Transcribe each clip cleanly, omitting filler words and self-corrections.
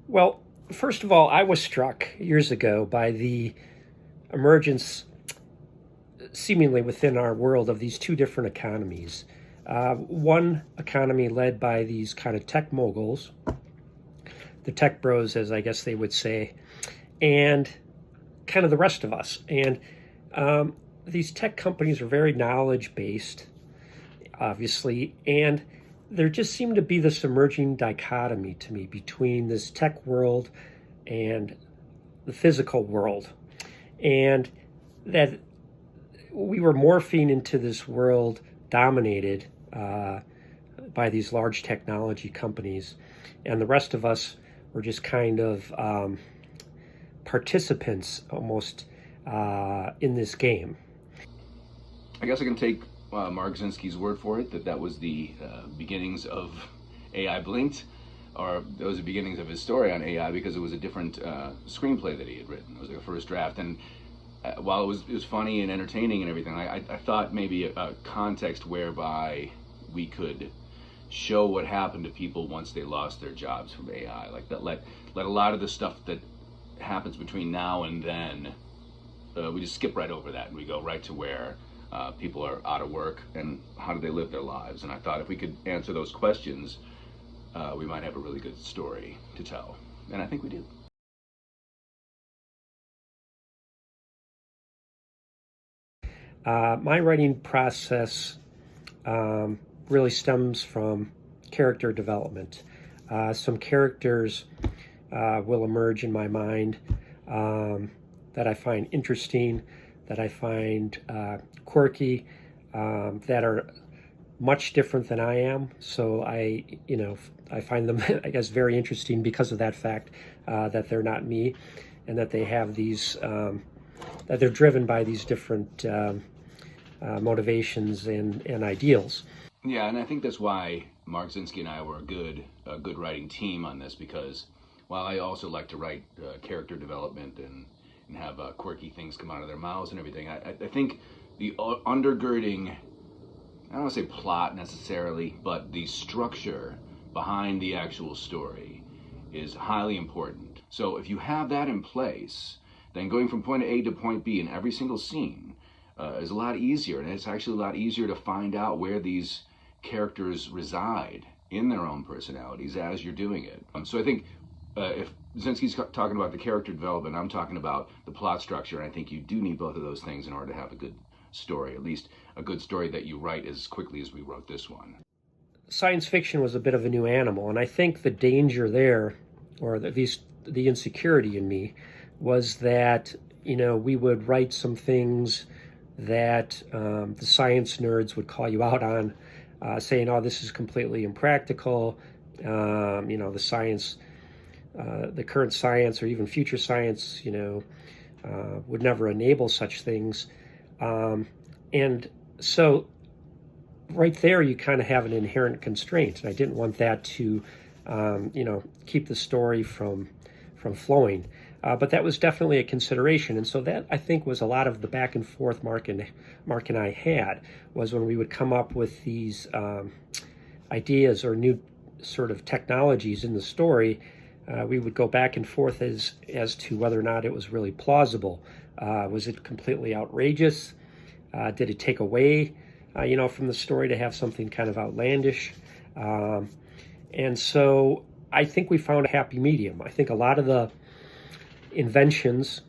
Well, first of all, I was struck years ago by the emergence, seemingly within our world, of these two different economies. One economy led by these kind of tech moguls, the tech bros, as I guess they would say, and kind of the rest of us. And these tech companies are very knowledge based, obviously, and there just seemed to be this emerging dichotomy to me between this tech world and the physical world. And that we were morphing into this world dominated by these large technology companies, and the rest of us were just kind of participants almost in this game. I guess I can take Mark Zinski's word for it that that was the beginnings of AI Blinked, or those are the beginnings of his story on AI, because it was a different screenplay that he had written. It was like a first draft, and while it was funny and entertaining and everything, I thought maybe a context whereby we could show what happened to people once they lost their jobs from AI, like that. Let a lot of the stuff that happens between now and then, we just skip right over that and we go right to where people are out of work and how do they live their lives. And I thought if we could answer those questions, we might have a really good story to tell. And I think we do. My writing process really stems from character development. Some characters will emerge in my mind that I find interesting, that I find quirky, that are much different than I am. So I find them, I guess, very interesting because of that fact that they're not me, and that they have these, that they're driven by these different motivations and ideals. Yeah, and I think that's why Mark Zinski and I were a good writing team on this, because while I also like to write character development and have quirky things come out of their mouths and everything, I think the undergirding, I don't want to say plot necessarily, but the structure behind the actual story is highly important. So if you have that in place, then going from point A to point B in every single scene is a lot easier, and it's actually a lot easier to find out where these characters reside in their own personalities as you're doing it. So I think if Zinski's talking about the character development, I'm talking about the plot structure, and I think you do need both of those things in order to have a good story, at least a good story that you write as quickly as we wrote this one. Science fiction was a bit of a new animal, and I think the danger there, or at least the insecurity in me, was that we would write some things that the science nerds would call you out on, saying, "Oh, this is completely impractical." The science, the current science, or even future science, would never enable such things. And so right there, you kind of have an inherent constraint. And I didn't want that to, keep the story from flowing. But that was definitely a consideration. And so that, I think, was a lot of the back and forth Mark and I had, was when we would come up with these ideas or new sort of technologies in the story. We would go back and forth as to whether or not it was really plausible. Was it completely outrageous? Did it take away, from the story to have something kind of outlandish? And so I think we found a happy medium. I think a lot of the inventions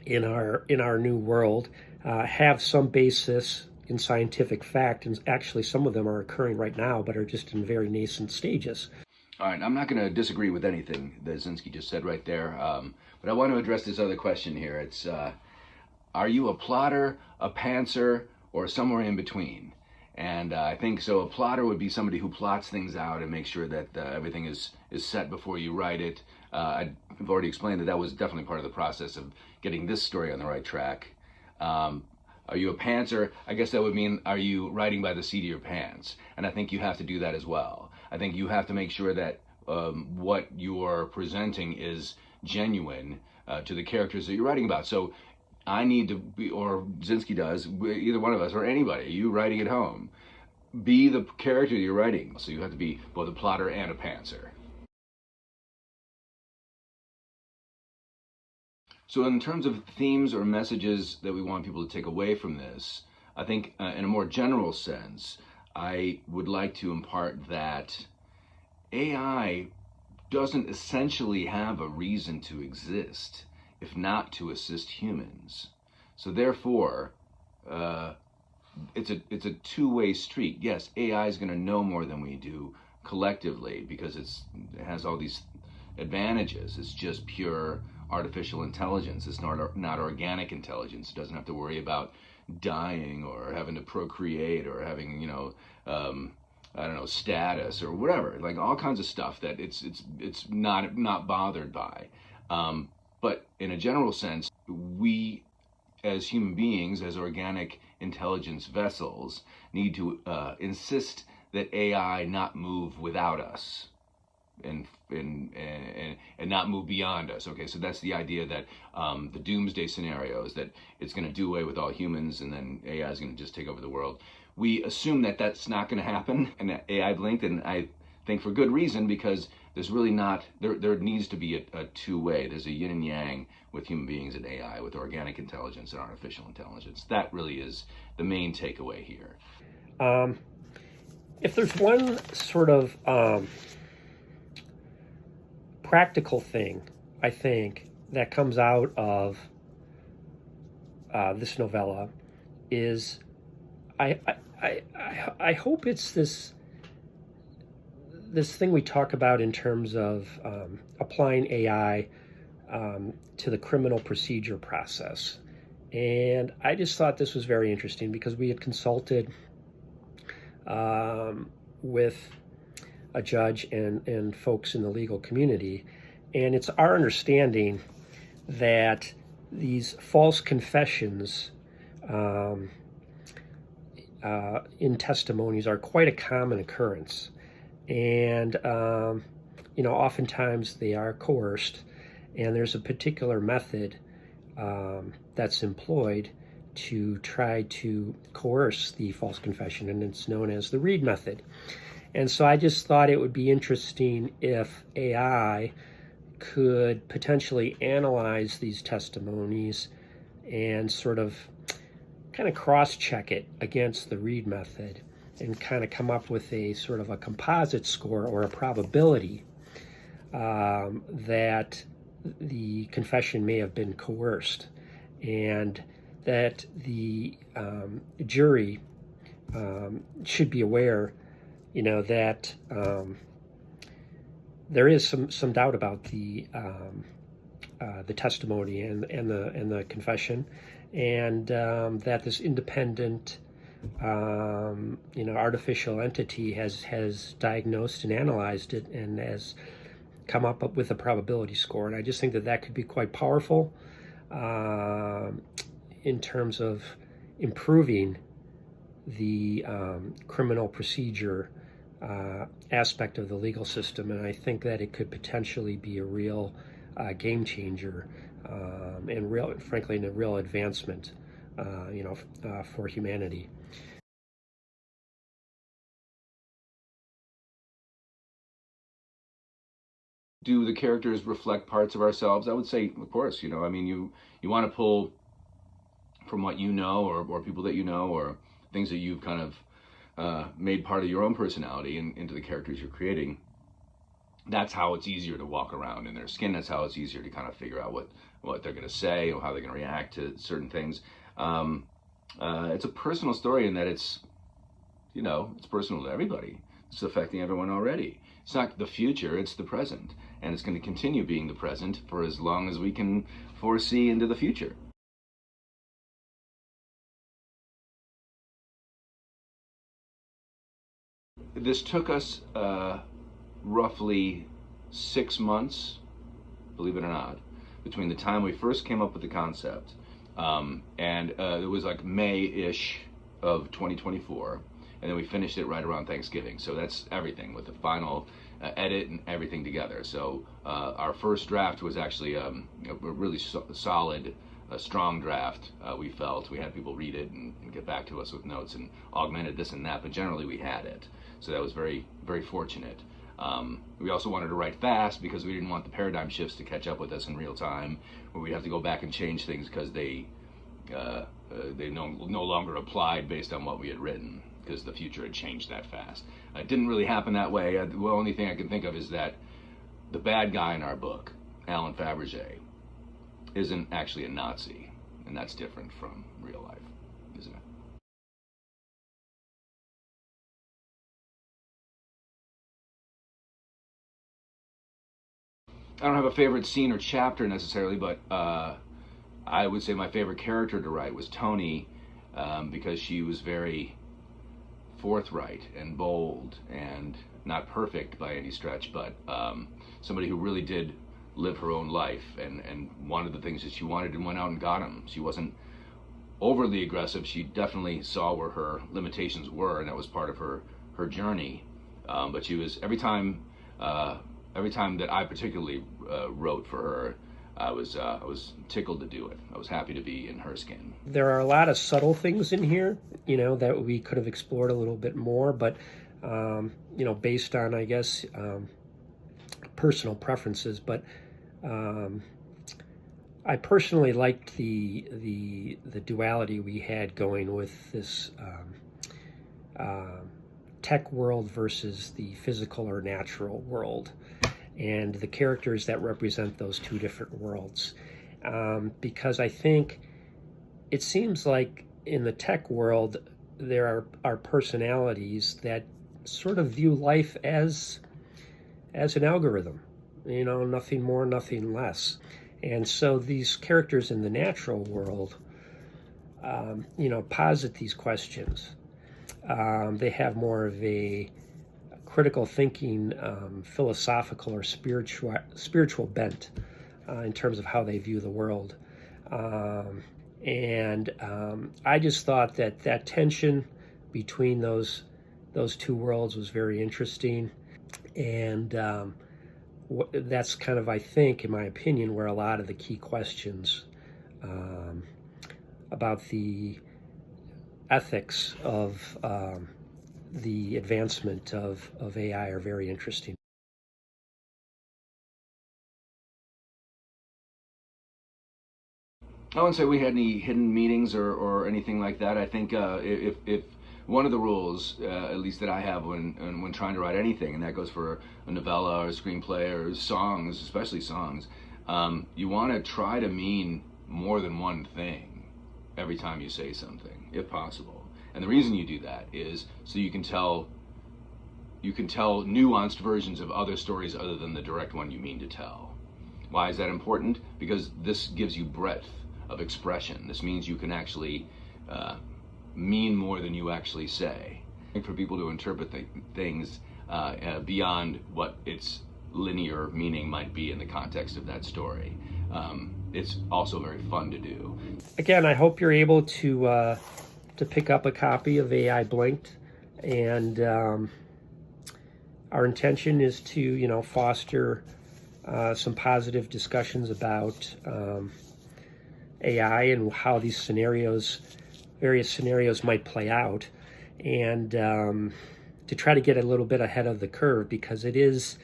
in our new world have some basis in scientific fact, and actually some of them are occurring right now, but are just in very nascent stages. All right, I'm not going to disagree with anything that Zinski just said right there, but I want to address this other question here. It's, are you a plotter, a pantser, or somewhere in between? And I think so. A plotter would be somebody who plots things out and makes sure that everything is set before you write it. I've already explained that that was definitely part of the process of getting this story on the right track. Are you a pantser? I guess that would mean, are you writing by the seat of your pants? And I think you have to do that as well. I think you have to make sure that what you're presenting is genuine to the characters that you're writing about. So I need to be, or Zinski does, either one of us, or anybody, you writing at home, be the character you're writing. So you have to be both a plotter and a pantser. So in terms of themes or messages that we want people to take away from this, I think in a more general sense, I would like to impart that AI doesn't essentially have a reason to exist if not to assist humans. So therefore, it's a two-way street. Yes, AI is going to know more than we do collectively because it has all these advantages. It's just pure artificial intelligence. It's not organic intelligence. It doesn't have to worry about dying or having to procreate or having I don't know, status or whatever, like all kinds of stuff that it's not bothered by. But in a general sense, we as human beings, as organic intelligence vessels, need to insist that AI not move without us and not move beyond us. Okay, so that's the idea that the doomsday scenario is that it's going to do away with all humans and then AI is going to just take over the world. We assume that that's not going to happen, and AI blinked, and I think for good reason, because there's really not, there needs to be a two-way. There's a yin and yang with human beings and AI, with organic intelligence and artificial intelligence. That really is the main takeaway here. If there's one sort of practical thing, I think, that comes out of this novella is I hope it's this thing we talk about in terms of applying AI to the criminal procedure process. And I just thought this was very interesting because we had consulted with a judge and folks in the legal community. And it's our understanding that these false confessions in testimonies are quite a common occurrence. And, oftentimes they are coerced, and there's a particular method that's employed to try to coerce the false confession, and it's known as the Reed method. And so I just thought it would be interesting if AI could potentially analyze these testimonies and sort of kind of cross-check it against the Reed method and kind of come up with a sort of a composite score or a probability that the confession may have been coerced, and that the jury should be aware, that there is some doubt about the testimony and the confession, and that this independent artificial entity has diagnosed and analyzed it and has come up with a probability score. And I just think that could be quite powerful in terms of improving the criminal procedure aspect of the legal system. And I think that it could potentially be a real game changer and frankly, a real advancement, for humanity. Do the characters reflect parts of ourselves? I would say, of course. You want to pull from what you know, or people that you know, or things that you've kind of made part of your own personality into the characters you're creating. That's how it's easier to walk around in their skin. That's how it's easier to kind of figure out what they're going to say or how they're going to react to certain things. It's a personal story in that it's personal to everybody. It's affecting everyone already. It's not the future, it's the present. And it's going to continue being the present for as long as we can foresee into the future. This took us roughly 6 months, believe it or not, between the time we first came up with the concept and it was like May-ish of 2024, and then we finished it right around Thanksgiving. So that's everything with the final edit and everything together. So our first draft was actually a really solid, strong draft. We felt we had people read it and get back to us with notes and augmented this and that, but generally we had it. So that was very, very fortunate. We also wanted to write fast because we didn't want the paradigm shifts to catch up with us in real time, where we'd have to go back and change things because they no longer applied based on what we had written, because the future had changed that fast. It didn't really happen that way. The only thing I can think of is that the bad guy in our book, Alan Fabergé, isn't actually a Nazi, and that's different from real life, isn't it? I don't have a favorite scene or chapter necessarily, but I would say my favorite character to write was Tony, because she was very forthright and bold and not perfect by any stretch, but somebody who really did live her own life and wanted the things that she wanted and went out and got them. She wasn't overly aggressive. She definitely saw where her limitations were, and that was part of her journey. But she was every time that I particularly wrote for her, I was tickled to do it. I was happy to be in her skin. There are a lot of subtle things in here, that we could have explored a little bit more, but based on, I guess, personal preferences. But I personally liked the duality we had going with this tech world versus the physical or natural world, and the characters that represent those two different worlds. Because I think it seems like in the tech world, there are personalities that sort of view life as an algorithm, nothing more, nothing less. And so these characters in the natural world, posit these questions. They have more of a critical thinking, philosophical or spiritual bent in terms of how they view the world. And I just thought that tension between those two worlds was very interesting. And that's kind of, I think, in my opinion, where a lot of the key questions about the ethics of the advancement of AI are very interesting. I wouldn't say we had any hidden meanings or anything like that. I think if one of the rules, at least that I have when trying to write anything, and that goes for a novella or a screenplay or songs, especially songs, you want to try to mean more than one thing every time you say something, if possible. And the reason you do that is so you can tell nuanced versions of other stories other than the direct one you mean to tell. Why is that important? Because this gives you breadth of expression. This means you can actually mean more than you actually say. For people to interpret things beyond what its linear meaning might be in the context of that story. It's also very fun to do. Again, I hope you're able to pick up a copy of AI Blinked, and our intention is to foster some positive discussions about AI and how these various scenarios might play out, and to try to get a little bit ahead of the curve, because it is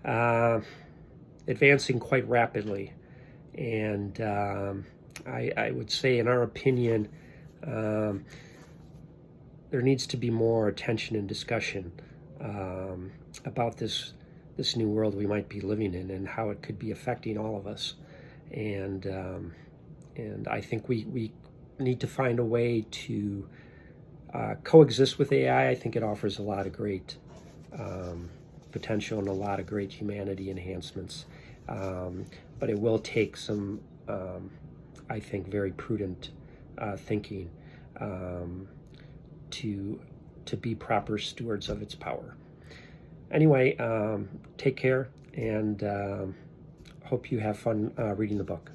advancing quite rapidly. And I would say, in our opinion, there needs to be more attention and discussion about this new world we might be living in and how it could be affecting all of us. And I think we need to find a way to coexist with AI. I think it offers a lot of great potential and a lot of great humanity enhancements. But it will take some, I think, very prudent thinking to be proper stewards of its power. Anyway, take care, and hope you have fun reading the book.